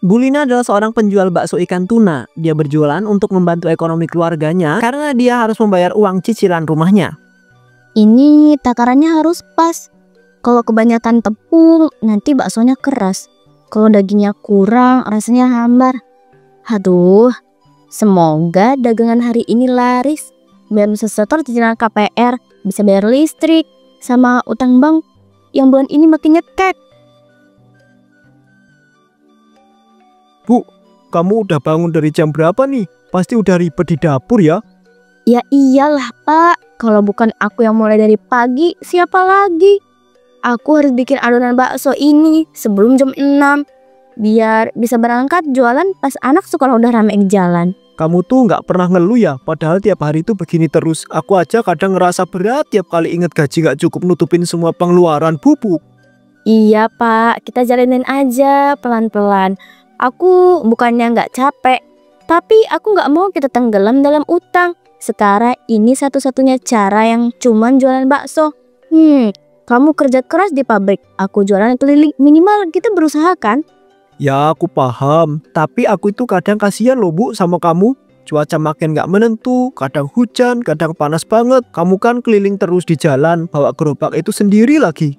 Bu Lina adalah seorang penjual bakso ikan tuna. Dia berjualan untuk membantu ekonomi keluarganya karena dia harus membayar uang cicilan rumahnya. Ini takarannya harus pas. Kalau kebanyakan tepung, nanti baksonya keras. Kalau dagingnya kurang, rasanya hambar. Aduh, semoga dagangan hari ini laris. Biar bisa setor cicilan KPR, bisa bayar listrik, sama utang bank yang bulan ini makin nyetek. Bu, kamu udah bangun dari jam berapa nih? Pasti udah ribet di dapur ya? Ya iyalah Pak, kalau bukan aku yang mulai dari pagi, siapa lagi? Aku harus bikin adonan bakso ini sebelum jam 6, biar bisa berangkat jualan pas anak sekolah udah rame di jalan. Kamu tuh nggak pernah ngeluh ya, padahal tiap hari tuh begini terus. Aku aja kadang ngerasa berat tiap kali inget gaji nggak cukup nutupin semua pengeluaran Bu. Iya Pak, kita jalanin aja pelan-pelan. Aku bukannya nggak capek, tapi aku nggak mau kita tenggelam dalam utang. Sekarang ini satu-satunya cara yang cuman jualan bakso. Kamu kerja keras di pabrik, aku jualan keliling, minimal kita berusaha kan? Ya aku paham, tapi aku itu kadang kasihan loh Bu sama kamu. Cuaca makin nggak menentu, kadang hujan, kadang panas banget. Kamu kan keliling terus di jalan, bawa gerobak itu sendiri lagi.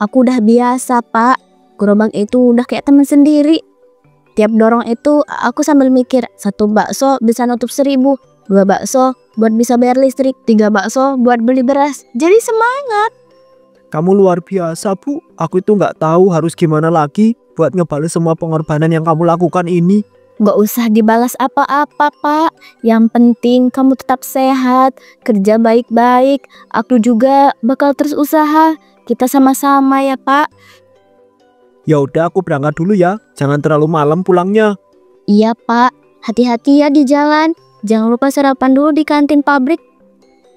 Aku udah biasa Pak, gerobak itu udah kayak temen sendiri. Tiap dorong itu aku sambil mikir, 1 bakso bisa nutup 1000, 2 bakso buat bisa bayar listrik, 3 bakso buat beli beras. Jadi semangat. Kamu luar biasa Bu, aku itu nggak tahu harus gimana lagi buat ngebales semua pengorbanan yang kamu lakukan ini. Gak usah dibalas apa-apa Pak, yang penting kamu tetap sehat, kerja baik-baik. Aku juga bakal terus usaha, kita sama-sama ya Pak. Ya udah aku berangkat dulu ya, jangan terlalu malam pulangnya. Iya Pak, hati-hati ya di jalan. Jangan lupa sarapan dulu di kantin pabrik.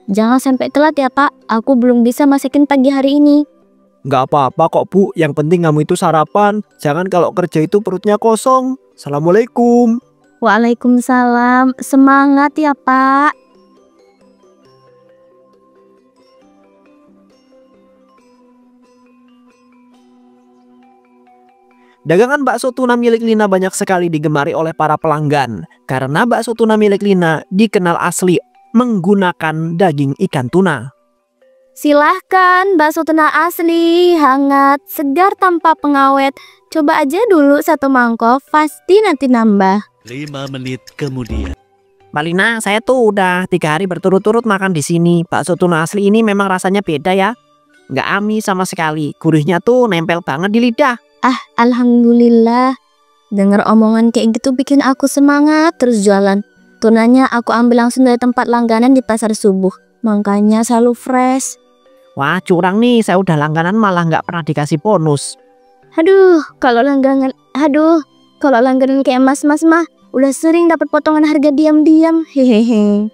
Jangan sampai telat ya Pak, aku belum bisa masakin pagi hari ini. Nggak apa-apa kok Bu, yang penting kamu itu sarapan. Jangan kalau kerja itu perutnya kosong. Assalamualaikum. Waalaikumsalam, semangat ya Pak. Dagangan bakso tuna milik Lina banyak sekali digemari oleh para pelanggan karena bakso tuna milik Lina dikenal asli menggunakan daging ikan tuna. Silahkan, bakso tuna asli, hangat, segar tanpa pengawet. Coba aja dulu 1 mangkok, pasti nanti nambah. 5 menit kemudian. Mbak Lina, saya tuh udah 3 hari berturut-turut makan di sini. Bakso tuna asli ini memang rasanya beda ya. Nggak amis sama sekali, gurihnya tuh nempel banget di lidah. Alhamdulillah. Dengar omongan kayak gitu bikin aku semangat terus jualan. Tunanya aku ambil langsung dari tempat langganan di pasar subuh. Makanya selalu fresh. Wah curang nih, saya udah langganan malah nggak pernah dikasih bonus. Kalau langganan kayak mas-mas mah udah sering dapat potongan harga diam-diam. Hehehe.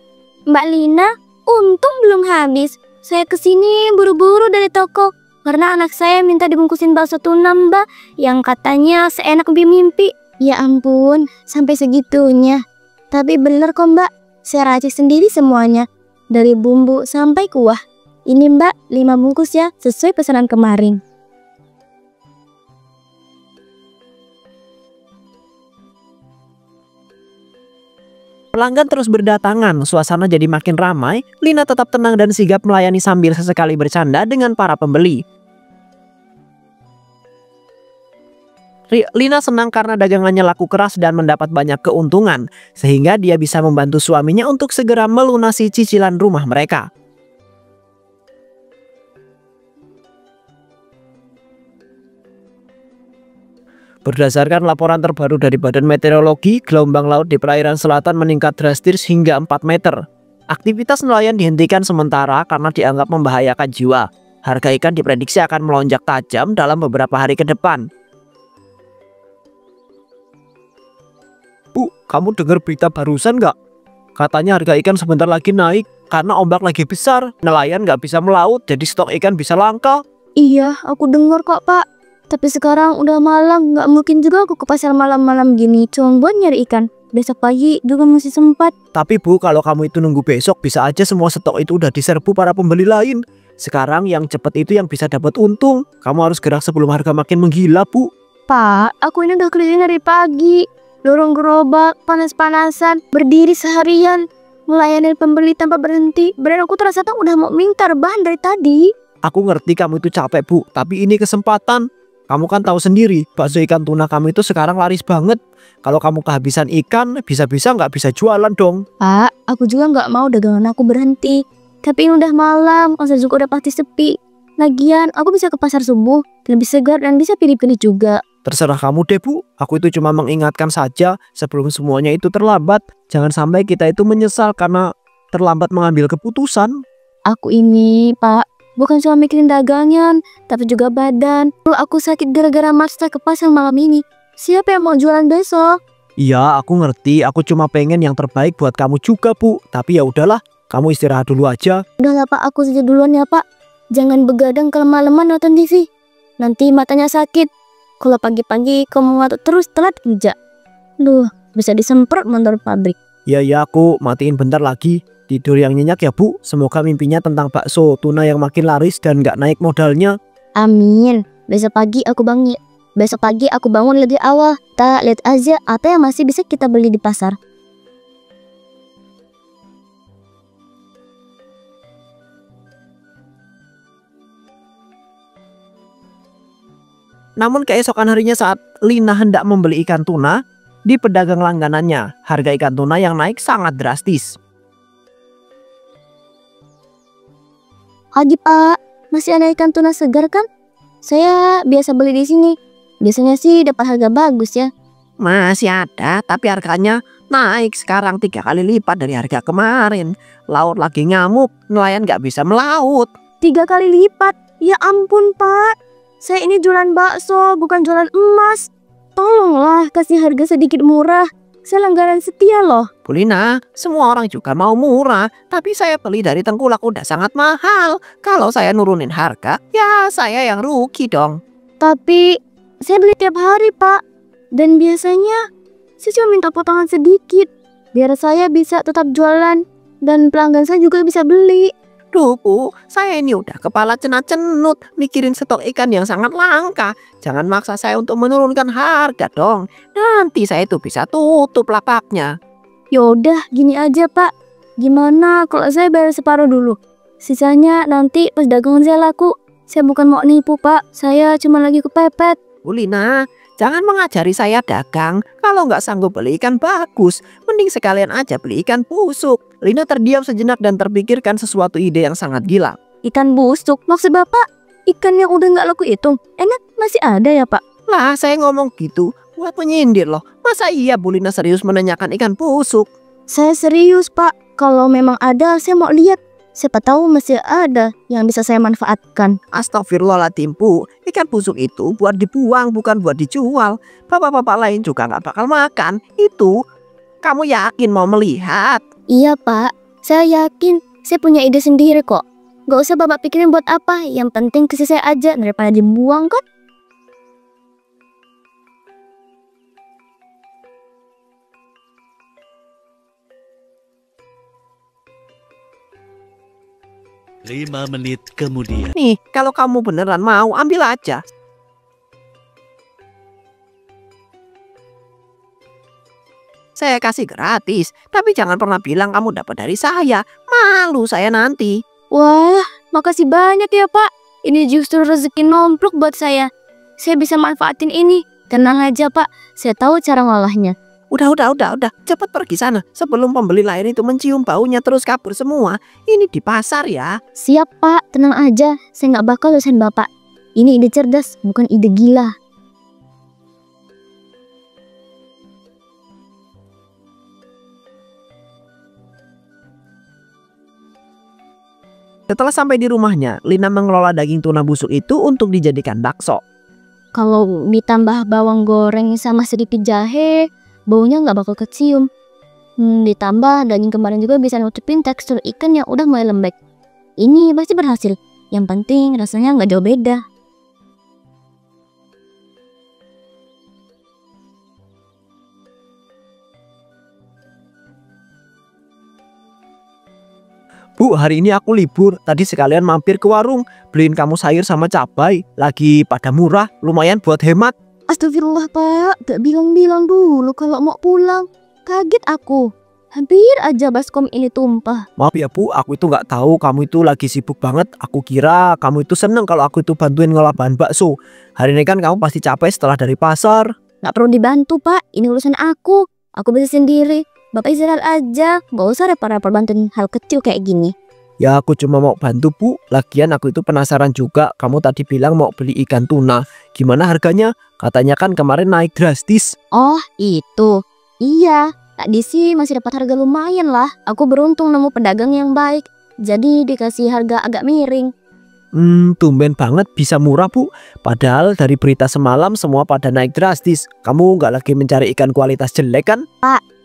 Mbak Lina, untung belum habis. Saya kesini buru-buru dari toko karena anak saya minta dibungkusin bakso tuna Mbak, yang katanya seenak mimpi. Ya ampun, sampai segitunya. Tapi bener kok Mbak, saya racik sendiri semuanya, dari bumbu sampai kuah. Ini Mbak, 5 bungkus ya, sesuai pesanan kemarin. Pelanggan terus berdatangan, suasana jadi makin ramai. Lina tetap tenang dan sigap melayani sambil sesekali bercanda dengan para pembeli. Lina senang karena dagangannya laku keras dan mendapat banyak keuntungan, sehingga dia bisa membantu suaminya untuk segera melunasi cicilan rumah mereka. Berdasarkan laporan terbaru dari Badan Meteorologi, gelombang laut di perairan selatan meningkat drastis hingga 4 meter. Aktivitas nelayan dihentikan sementara karena dianggap membahayakan jiwa. Harga ikan diprediksi akan melonjak tajam dalam beberapa hari ke depan. Bu, kamu dengar berita barusan nggak? Katanya harga ikan sebentar lagi naik karena ombak lagi besar. Nelayan nggak bisa melaut, jadi stok ikan bisa langka. Iya, aku dengar kok Pak. Tapi sekarang udah malam, nggak mungkin juga aku ke pasar malam-malam gini cuma buat nyari ikan. Besok pagi juga masih sempat. Tapi Bu, kalau kamu itu nunggu besok, bisa aja semua stok itu udah diserbu para pembeli lain. Sekarang yang cepet itu yang bisa dapat untung. Kamu harus gerak sebelum harga makin menggila Bu. Pak, aku ini udah keliling dari pagi. Dorong gerobak, panas-panasan, berdiri seharian, melayani pembeli tanpa berhenti. Badan aku terasa tuh udah mau minta rebahan dari tadi. Aku ngerti kamu itu capek, Bu, tapi ini kesempatan. Kamu kan tahu sendiri, bakso ikan tuna kamu itu sekarang laris banget. Kalau kamu kehabisan ikan, bisa-bisa nggak bisa jualan dong. Pak, aku juga nggak mau dagangan aku berhenti. Tapi ini udah malam, pasar juga udah pasti sepi. Lagian, aku bisa ke pasar subuh, lebih segar dan bisa pilih-pilih juga. Terserah kamu deh, Bu. Aku itu cuma mengingatkan saja sebelum semuanya itu terlambat. Jangan sampai kita itu menyesal karena terlambat mengambil keputusan. Aku ini, Pak, bukan cuma mikirin dagangan, tapi juga badan. Kalau aku sakit gara-gara maksa ke pasar malam ini, siapa yang mau jualan besok? Iya, aku ngerti. Aku cuma pengen yang terbaik buat kamu juga, Bu. Tapi ya udahlah, kamu istirahat dulu aja. Udahlah Pak, aku saja duluan ya Pak. Jangan begadang kelemahan nonton TV. Nanti matanya sakit. Kalau pagi-pagi kamu ngantuk terus telat kerja. Duh, bisa disemprot motor pabrik. Ya, aku matiin bentar lagi. Tidur yang nyenyak ya, Bu. Semoga mimpinya tentang bakso tuna yang makin laris dan nggak naik modalnya. Amin. Besok pagi aku bangun lebih awal. Kita lihat aja apa yang masih bisa kita beli di pasar. Namun keesokan harinya saat Lina hendak membeli ikan tuna, di pedagang langganannya, harga ikan tuna yang naik sangat drastis. Pagi Pak, masih ada ikan tuna segar kan? Saya biasa beli di sini. Biasanya sih dapat harga bagus ya. Masih ada, tapi harganya naik sekarang 3 kali lipat dari harga kemarin. Laut lagi ngamuk, nelayan nggak bisa melaut. 3 kali lipat? Ya ampun Pak. Saya ini jualan bakso, bukan jualan emas. Tolonglah kasih harga sedikit murah. Saya langganan setia loh. Bu Lina, semua orang juga mau murah, tapi saya beli dari Tengkulak udah sangat mahal. Kalau saya nurunin harga, ya saya yang rugi dong. Tapi saya beli tiap hari Pak. Dan biasanya saya cuma minta potongan sedikit. Biar saya bisa tetap jualan. Dan pelanggan saya juga bisa beli. Duh Bu, saya ini udah kepala cenut mikirin stok ikan yang sangat langka. Jangan maksa saya untuk menurunkan harga dong. Nanti saya itu bisa tutup lapaknya. Yaudah gini aja Pak. Gimana kalau saya bayar separuh dulu? Sisanya nanti pas dagangan saya laku. Saya bukan mau nipu Pak. Saya cuma lagi kepepet. Bu Lina, jangan mengajari saya dagang. Kalau nggak sanggup beli ikan bagus, mending sekalian aja beli ikan busuk. Lina terdiam sejenak dan terpikirkan sesuatu ide yang sangat gila. Ikan busuk? Maksud Bapak? Ikan yang udah nggak laku itu? Enak masih ada ya Pak? Lah saya ngomong gitu buat menyindir loh. Masa iya Bu Lina serius menanyakan ikan busuk? Saya serius Pak. Kalau memang ada saya mau lihat. Siapa tahu masih ada yang bisa saya manfaatkan. Astagfirullahaladzim Bu, ikan busuk itu buat dibuang bukan buat dijual. Bapak-bapak lain juga nggak bakal makan. Itu kamu yakin mau melihat? Iya Pak, saya yakin. Saya punya ide sendiri kok. Gak usah Bapak pikirin buat apa. Yang penting kasih saya aja daripada dibuang kan. Lima menit kemudian. Nih, kalau kamu beneran mau, ambil aja. Saya kasih gratis, tapi jangan pernah bilang kamu dapat dari saya. Malu saya nanti. Wah, makasih banyak ya Pak. Ini justru rezeki nomplok buat saya. Saya bisa manfaatin ini. Tenang aja Pak, saya tahu cara ngolahnya. Udah. Cepat pergi sana. Sebelum pembeli lain itu mencium baunya terus kabur semua. Ini di pasar ya. Siap Pak, tenang aja. Saya nggak bakal dosen Bapak. Ini ide cerdas, bukan ide gila. Setelah sampai di rumahnya, Lina mengelola daging tuna busuk itu untuk dijadikan bakso. Kalau ditambah bawang goreng sama sedikit jahe, baunya nggak bakal kecium. Ditambah daging kemarin juga bisa nutupin tekstur ikan yang udah mulai lembek. Ini pasti berhasil. Yang penting rasanya nggak jauh beda. Bu, hari ini aku libur. Tadi sekalian mampir ke warung, beliin kamu sayur sama cabai. Lagi pada murah, lumayan buat hemat. Astagfirullah Pak, gak bilang-bilang dulu kalau mau pulang. Kaget aku. Hampir aja baskom ini tumpah. Maaf ya Bu, aku itu nggak tahu kamu itu lagi sibuk banget. Aku kira kamu itu seneng kalau aku itu bantuin ngolah bahan bakso. Hari ini kan kamu pasti capek setelah dari pasar. Gak perlu dibantu Pak, ini urusan aku. Aku bisa sendiri. Bapak istirahat aja, gak usah repot-repot bantuin hal kecil kayak gini. Ya aku cuma mau bantu Bu. Lagian aku itu penasaran juga. Kamu tadi bilang mau beli ikan tuna. Gimana harganya? Katanya kan kemarin naik drastis. Oh itu, iya. Tadi sih masih dapat harga lumayan lah. Aku beruntung nemu pedagang yang baik. Jadi dikasih harga agak miring. Tumben banget bisa murah Bu. Padahal dari berita semalam semua pada naik drastis. Kamu nggak lagi mencari ikan kualitas jelek kan?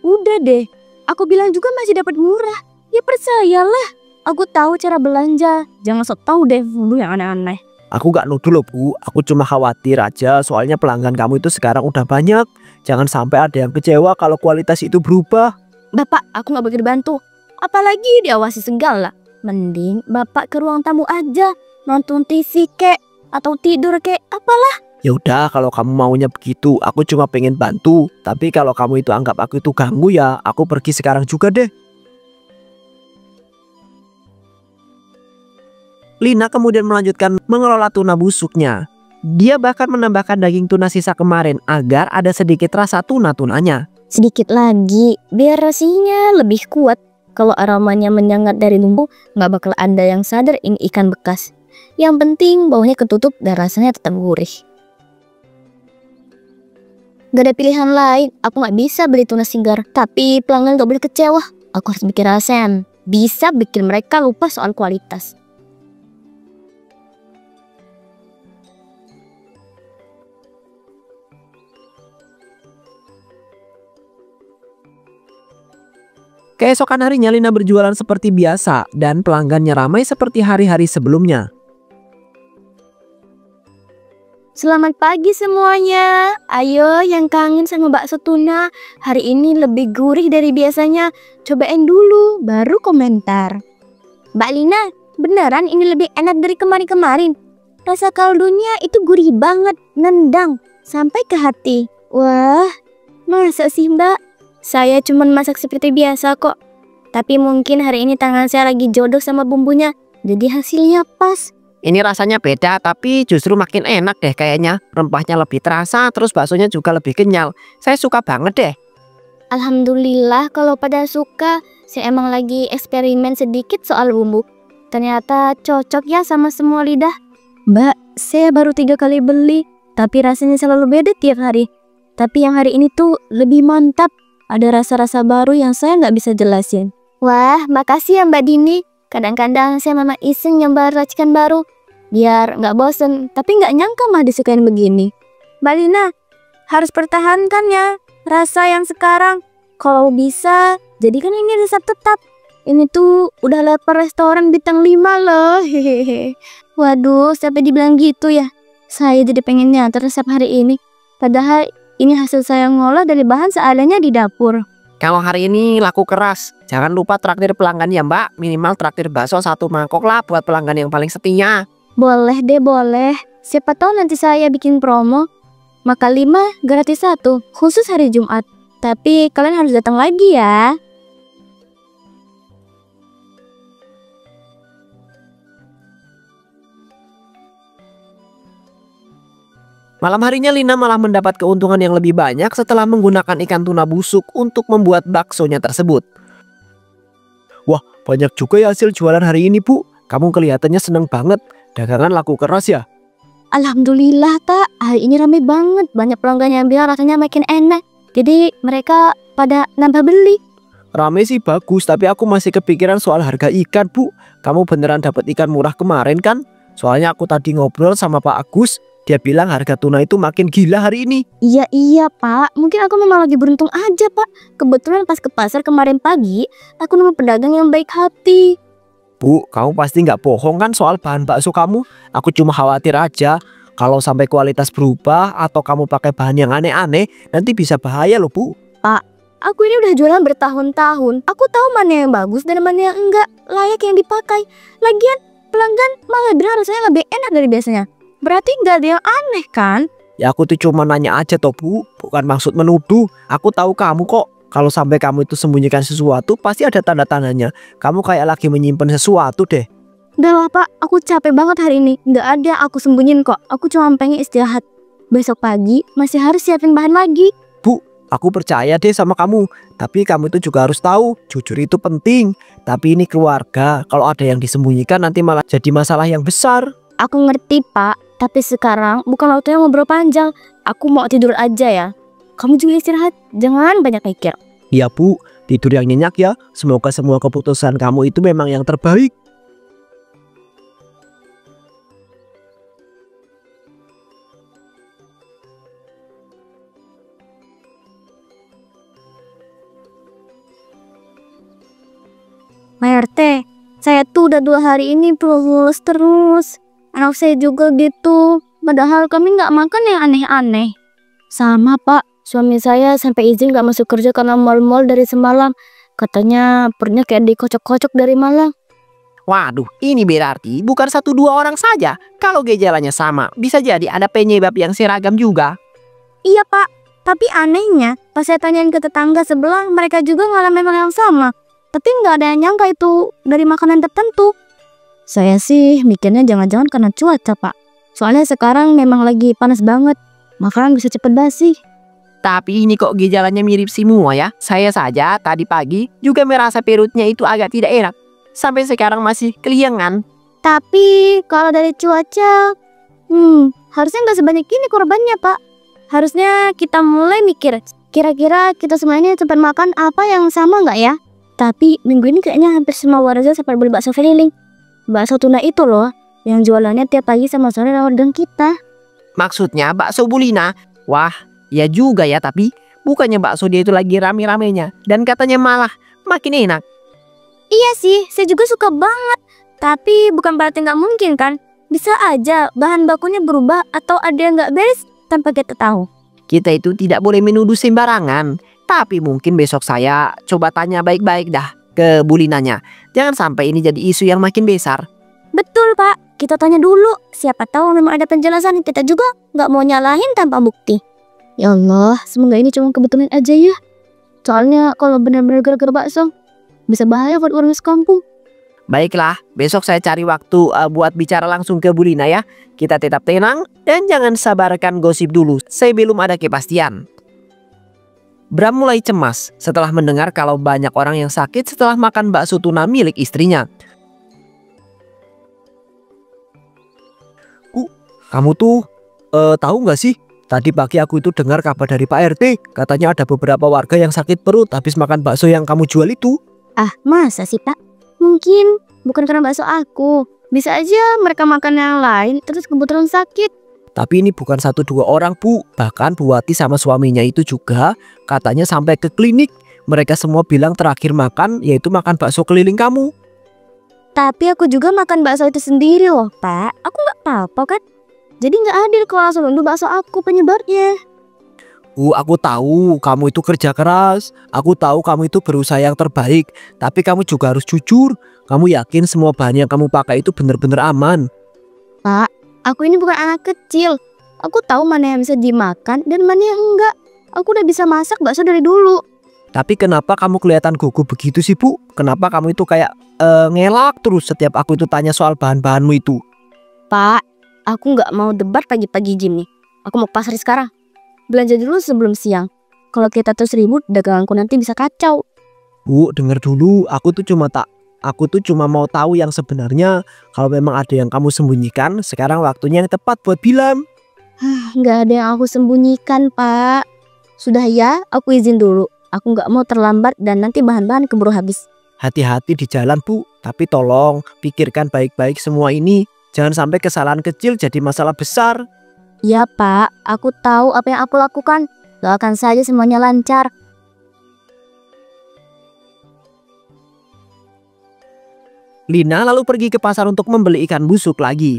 Udah deh. Aku bilang juga masih dapat murah. Ya percayalah. Aku tahu cara belanja. Jangan sok tahu deh dulu yang aneh-aneh. Aku nggak nuduh loh Bu. Aku cuma khawatir aja soalnya pelanggan kamu itu sekarang udah banyak. Jangan sampai ada yang kecewa kalau kualitas itu berubah. Bapak, aku gak boleh dibantu. Apalagi diawasi segala. Mending Bapak ke ruang tamu aja. Nonton TV kek. Atau tidur kek. Apalah. Ya udah kalau kamu maunya begitu. Aku cuma pengen bantu. Tapi kalau kamu itu anggap aku itu ganggu ya. Aku pergi sekarang juga deh. Lina kemudian melanjutkan mengelola tuna busuknya. Dia bahkan menambahkan daging tuna sisa kemarin agar ada sedikit rasa tuna-tunanya. Sedikit lagi. Biar rasanya lebih kuat. Kalau aromanya menyengat dari bumbu, gak bakal ada yang sadar ini ikan bekas. Yang penting baunya ketutup dan rasanya tetap gurih. Gak ada pilihan lain. Aku gak bisa beli tuna segar. Tapi pelanggan gak boleh kecewa. Aku harus bikin rasen. Bisa bikin mereka lupa soal kualitas. Keesokan harinya Lina berjualan seperti biasa dan pelanggannya ramai seperti hari-hari sebelumnya. Selamat pagi semuanya. Ayo yang kangen sama bakso tuna. Hari ini lebih gurih dari biasanya. Cobain dulu, baru komentar. Mbak Lina, beneran ini lebih enak dari kemarin-kemarin. Rasa kaldunya itu gurih banget, nendang, sampai ke hati. Wah, masa sih Mbak? Saya cuma masak seperti biasa kok. Tapi mungkin hari ini tangan saya lagi jodoh sama bumbunya. Jadi hasilnya pas. Ini rasanya beda tapi justru makin enak deh kayaknya. Rempahnya lebih terasa terus baksonya juga lebih kenyal. Saya suka banget deh. Alhamdulillah kalau pada suka. Saya emang lagi eksperimen sedikit soal bumbu. Ternyata cocok ya sama semua lidah. Mbak, saya baru 3 kali beli. Tapi rasanya selalu beda tiap hari. Tapi yang hari ini tuh lebih mantap. Ada rasa-rasa baru yang saya nggak bisa jelasin. Wah, makasih ya Mbak Dini. Kadang-kadang saya memang iseng nyoba racikan baru. Biar nggak bosen, tapi nggak nyangka mah disukain begini. Mbak Lina, harus pertahankan ya rasa yang sekarang. Kalau bisa, jadikan ini resep tetap. Ini tuh udah lapar restoran bintang 5 loh. Hehehe. Waduh, sampai dibilang gitu ya. Saya jadi pengen nyatet resep hari ini. Padahal ini hasil saya ngolah dari bahan seadanya di dapur. Kalau hari ini laku keras, jangan lupa traktir pelanggan ya Mbak. Minimal traktir bakso 1 mangkok lah buat pelanggan yang paling setia. Boleh deh, boleh. Siapa tahu nanti saya bikin promo. Makan 5 gratis 1, khusus hari Jumat. Tapi kalian harus datang lagi ya. Malam harinya Lina malah mendapat keuntungan yang lebih banyak setelah menggunakan ikan tuna busuk untuk membuat baksonya tersebut. Wah, banyak juga ya hasil jualan hari ini Bu. Kamu kelihatannya seneng banget. Dagangan laku keras ya. Alhamdulillah tak, hari ini ramai banget. Banyak pelanggan yang bilang rasanya makin enak. Jadi mereka pada nambah beli. Rame sih bagus, tapi aku masih kepikiran soal harga ikan Bu. Kamu beneran dapat ikan murah kemarin kan? Soalnya aku tadi ngobrol sama Pak Agus. Dia bilang harga tuna itu makin gila hari ini. Iya Pak, mungkin aku memang lagi beruntung aja Pak. Kebetulan pas ke pasar kemarin pagi, aku nemu pedagang yang baik hati. Bu, kamu pasti nggak bohong kan soal bahan bakso kamu? Aku cuma khawatir aja. Kalau sampai kualitas berubah atau kamu pakai bahan yang aneh-aneh, nanti bisa bahaya loh Bu. Pak, aku ini udah jualan bertahun-tahun. Aku tahu mana yang bagus dan mana yang enggak layak yang dipakai. Lagian pelanggan malah bilang rasanya lebih enak dari biasanya. Berarti nggak ada yang aneh kan? Ya aku tuh cuma nanya aja toh Bu, bukan maksud menuduh. Aku tahu kamu kok. Kalau sampai kamu itu sembunyikan sesuatu pasti ada tanda-tandanya. Kamu kayak lagi menyimpan sesuatu deh. Udah lah Pak, aku capek banget hari ini. Nggak ada aku sembunyiin kok. Aku cuma pengen istirahat. Besok pagi masih harus siapin bahan lagi. Bu, aku percaya deh sama kamu. Tapi kamu itu juga harus tahu, jujur itu penting. Tapi ini keluarga, kalau ada yang disembunyikan nanti malah jadi masalah yang besar. Aku ngerti Pak, tapi sekarang bukan waktunya ngobrol panjang. Aku mau tidur aja ya. Kamu juga istirahat, jangan banyak mikir. Ya Bu, tidur yang nyenyak ya. Semoga semua keputusan kamu itu memang yang terbaik. Pak RT, saya tuh udah 2 hari ini belum lulus terus. Anak saya juga gitu. Padahal kami nggak makan yang aneh-aneh. Sama Pak, suami saya sampai izin nggak masuk kerja karena mal-mal dari semalam. Katanya perutnya kayak dikocok-kocok dari malam. Waduh, ini berarti bukan 1-2 orang saja. Kalau gejalanya sama, bisa jadi ada penyebab yang seragam juga. Iya Pak, tapi anehnya pas saya tanyain ke tetangga sebelah, mereka juga ngalamin hal yang sama. Tapi nggak ada yang nyangka itu dari makanan tertentu. Saya sih mikirnya jangan-jangan karena cuaca Pak. Soalnya sekarang memang lagi panas banget. Makanan bisa cepet basi. Tapi ini kok gejalanya mirip semua ya. Saya saja tadi pagi juga merasa perutnya itu agak tidak enak. Sampai sekarang masih keliengan. Tapi kalau dari cuaca, harusnya nggak sebanyak ini korbannya Pak. Harusnya kita mulai mikir, kira-kira kita semua ini sempat makan apa yang sama nggak ya? Tapi minggu ini kayaknya hampir semua warga sempat beli bakso keliling. Bakso tuna itu loh, yang jualannya tiap pagi sama sore lewat gang kita. Maksudnya bakso Bulina. Wah, ya juga ya, tapi bukannya bakso dia itu lagi rame-ramenya. Dan katanya malah makin enak. Iya sih, saya juga suka banget. Tapi bukan berarti nggak mungkin kan? Bisa aja bahan bakunya berubah atau ada yang nggak beres tanpa kita tahu. Kita itu tidak boleh menuduh sembarangan. Tapi mungkin besok saya coba tanya baik-baik dah ke Bulinanya. Jangan sampai ini jadi isu yang makin besar. Betul Pak, kita tanya dulu. Siapa tahu memang ada penjelasan. Kita juga nggak mau nyalahin tanpa bukti. Ya Allah, semoga ini cuma kebetulan aja ya. Soalnya kalau benar-benar gara-gara bakso, bisa bahaya buat orang sekampung. Baiklah, besok saya cari waktu buat bicara langsung ke Bulina ya. Kita tetap tenang dan jangan sabarkan gosip dulu. Saya belum ada kepastian. Bram mulai cemas setelah mendengar kalau banyak orang yang sakit setelah makan bakso tuna milik istrinya. Kamu tuh tahu nggak sih? Tadi pagi aku itu dengar kabar dari Pak RT. Katanya ada beberapa warga yang sakit perut habis makan bakso yang kamu jual itu. Ah, masa sih Pak? Mungkin bukan karena bakso aku. Bisa aja mereka makan yang lain terus kebetulan sakit. Tapi ini bukan 1-2 orang Bu. Bahkan Bu Wati sama suaminya itu juga katanya sampai ke klinik. Mereka semua bilang terakhir makan yaitu makan bakso keliling kamu. Tapi aku juga makan bakso itu sendiri loh Pak. Aku nggak apa-apa kan? Jadi nggak adil kalau langsung nuduh bakso aku penyebabnya. Bu, aku tahu kamu itu kerja keras. Aku tahu kamu itu berusaha yang terbaik. Tapi kamu juga harus jujur. Kamu yakin semua bahan yang kamu pakai itu benar-benar aman? Pak, aku ini bukan anak kecil. Aku tahu mana yang bisa dimakan dan mana yang enggak. Aku udah bisa masak bakso dari dulu. Tapi kenapa kamu kelihatan gugup begitu sih Bu? Kenapa kamu itu kayak ngelak terus setiap aku itu tanya soal bahan-bahanmu itu? Pak, aku nggak mau debat pagi-pagi gini. Aku mau ke pasar sekarang. Belanja dulu sebelum siang. Kalau kita terus ribut, daganganku nanti bisa kacau. Bu, dengar dulu. Aku tuh cuma mau tahu yang sebenarnya. Kalau memang ada yang kamu sembunyikan, sekarang waktunya yang tepat buat bilang. Nggak ada yang aku sembunyikan, Pak. Sudah ya, aku izin dulu. Aku nggak mau terlambat dan nanti bahan-bahan keburu habis. Hati-hati di jalan Bu. Tapi tolong pikirkan baik-baik semua ini. Jangan sampai kesalahan kecil jadi masalah besar. Ya Pak, aku tahu apa yang aku lakukan. Doakan saja semuanya lancar. Lina lalu pergi ke pasar untuk membeli ikan busuk lagi.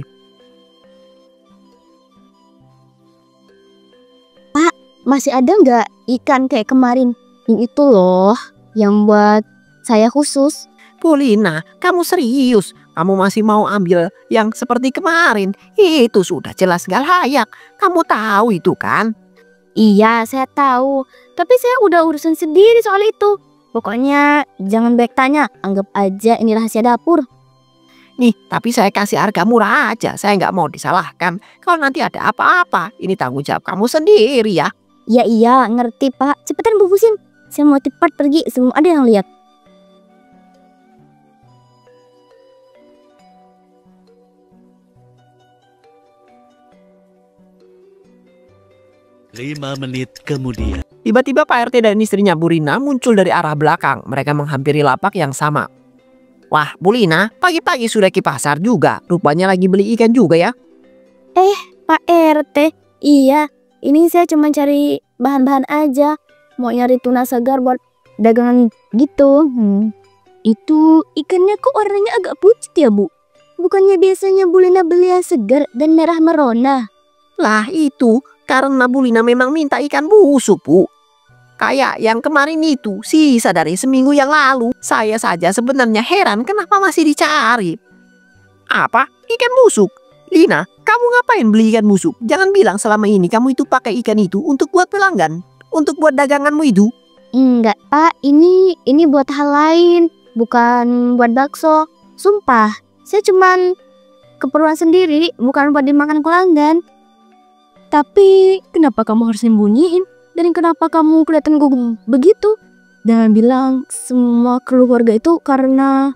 Pak, masih ada nggak ikan kayak kemarin? Yang itu loh, yang buat saya khusus. Bu Lina, kamu serius? kamu masih mau ambil yang seperti kemarin? Itu sudah jelas gak layak. Kamu tahu itu kan? Iya, saya tahu. Tapi saya udah urusan sendiri soal itu. Pokoknya jangan banyak tanya. Anggap aja ini rahasia dapur. Nih, tapi saya kasih harga murah aja. Saya nggak mau disalahkan. Kalau nanti ada apa-apa, ini tanggung jawab kamu sendiri ya. Iya, ngerti Pak. Cepetan bungkusin. Saya mau cepat pergi sebelum ada yang lihat. Lima menit kemudian. Tiba-tiba Pak RT dan istrinya Bu Rina muncul dari arah belakang. Mereka menghampiri lapak yang sama. Wah, Bu Lina, pagi-pagi sudah ke pasar juga. Rupanya lagi beli ikan juga ya. Pak RT, iya. Ini saya cuma cari bahan-bahan aja. Mau nyari tuna segar buat dagangan gitu. Itu ikannya kok warnanya agak putih ya, Bu? Bukannya biasanya Bu Lina beli yang segar dan merah merona? Lah itu, karena Bu Lina memang minta ikan busuk, Bu. Kayak yang kemarin itu, sisa dari seminggu yang lalu. Saya saja sebenarnya heran kenapa masih dicari. Apa? Ikan busuk? Lina, kamu ngapain beli ikan busuk? Jangan bilang selama ini kamu itu pakai ikan itu untuk buat pelanggan. Untuk buat daganganmu itu. Enggak, Pak. Ini buat hal lain. Bukan buat bakso. Sumpah, saya cuman keperluan sendiri, bukan buat dimakan pelanggan. Tapi kenapa kamu harus sembunyiin? Dan kenapa kamu kelihatan gugup begitu? Jangan bilang semua keluarga itu karena...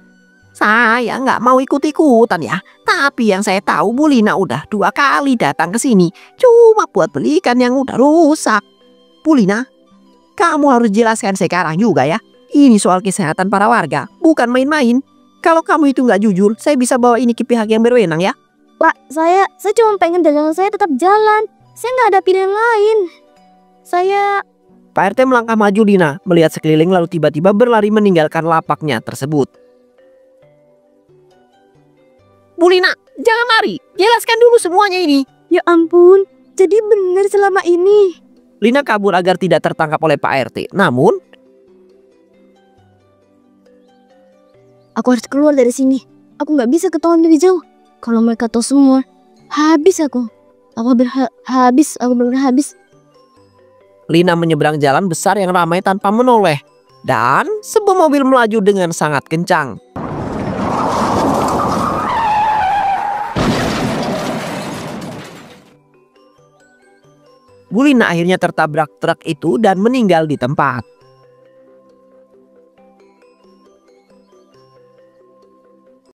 Saya nggak mau ikut-ikutan ya. Tapi yang saya tahu Bu Lina udah 2 kali datang ke sini. Cuma buat beli ikan yang udah rusak. Bu Lina, kamu harus jelaskan sekarang juga ya. Ini soal kesehatan para warga, bukan main-main. Kalau kamu itu nggak jujur, saya bisa bawa ini ke pihak yang berwenang ya. Pak, saya cuma pengen dagangan saya tetap jalan. Saya nggak ada pilihan lain. Pak RT melangkah maju Lina, melihat sekeliling lalu tiba-tiba berlari meninggalkan lapaknya tersebut. Bu Lina, jangan lari. Jelaskan dulu semuanya ini. Ya ampun, jadi benar selama ini. Lina kabur agar tidak tertangkap oleh Pak RT. Namun, aku harus keluar dari sini. Aku nggak bisa ketahuan lebih jauh. Kalau mereka tahu semua, habis aku. Aku benar-benar habis. Lina menyeberang jalan besar yang ramai tanpa menoleh. Dan sebuah mobil melaju dengan sangat kencang. Bu Lina akhirnya tertabrak truk itu dan meninggal di tempat.